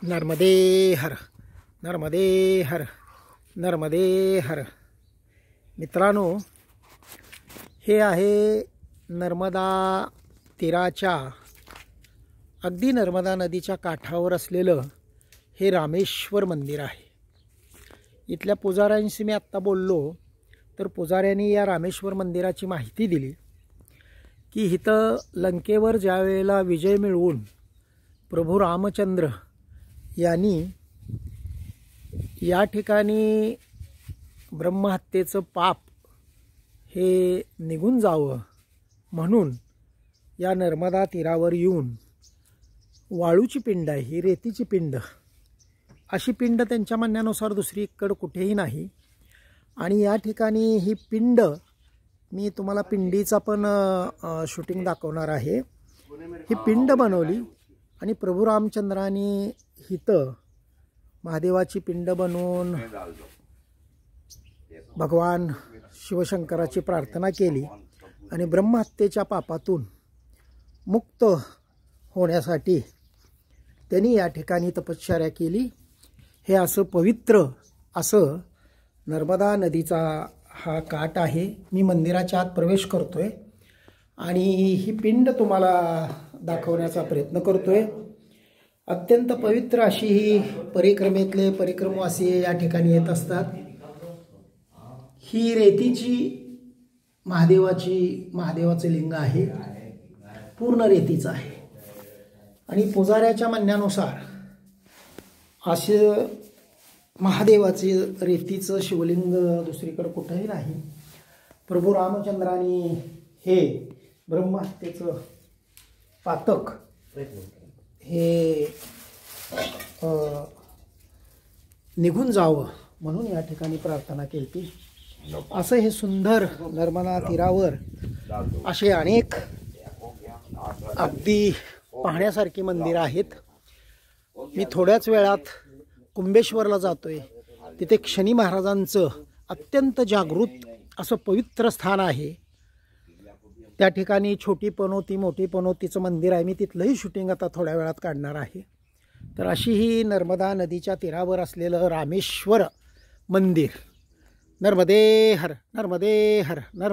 नर्मदे हर, नर्मदे हर, नर्मदे हर। मित्रांनो, हे आहे नर्मदा तीराच्या अगदी नर्मदा नदीच्या काठावर असलेलं हे रामेश्वर मंदिर आहे। इथल्या पुजाऱ्यांशी मी आत्ता बोललो तर पुजाऱ्यांनी या रामेश्वर मंदिराची माहिती दिली की इथं लंकेवर ज्या वेळेला विजय मिळवून प्रभू रामचंद्र यांनी या ठिकाणी ब्रह्महत्येचं पाप हे निघून जावं म्हणून या नर्मदा तीरावर येऊन वाळूची पिंड आहे, ही रेतीची पिंड, अशी पिंड त्यांच्या म्हणण्यानुसार दुसरीकडे कुठेही नाही। आणि या ठिकाणी ही पिंड, मी तुम्हाला पिंडीचा पण शूटिंग दाखवणार आहे। ही पिंड बनवली आणि प्रभू रामचंद्रांनी इथं महादेवाची पिंड बनवून भगवान शिवशंकराची प्रार्थना केली आणि ब्रह्महत्येच्या पापातून मुक्त होण्यासाठी त्यांनी या ठिकाणी तपश्चर्या केली। हे असं पवित्र असं नर्मदा नदीचा हा काठ आहे। मी मंदिराच्या आत प्रवेश करतोय आणि ही पिंड तुम्हाला दाखवण्याचा प्रयत्न करतोय। अत्यंत पवित्र अशी ही परिक्रमेतले परिक्रमवासी या ठिकाणी येत असतात। ही रेतीची महादेवाचे लिंग आहे, पूर्ण रेतीचं आहे। आणि पुजाऱ्याच्या म्हणण्यानुसार असे महादेवाचे रेतीचं शिवलिंग दुसरीकडे कुठेही नाही। प्रभू रामचंद्रांनी हे ब्रह्महत्येचं पातक हे निघून जावं म्हणून या ठिकाणी प्रार्थना केली। असं हे सुंदर नर्मदा तीरावर असे अनेक अगदी पाहण्यासारखी मंदिरं आहेत। मी थोड्याच वेळात कुंभेश्वरला जातोय, तिथे शनी महाराजांचं अत्यंत जागृत असं पवित्र स्थान आहे। त्या ठिकाणी छोटी पनोती मोठी पनोतीचं मंदिर आहे। मी तिथलंही शूटिंग आता थोड्या वेळात काढणार आहे। तर अशी ही नर्मदा नदीच्या तीरावर असलेलं रामेश्वर मंदिर। नर्मदे हर, नर्मदे हर,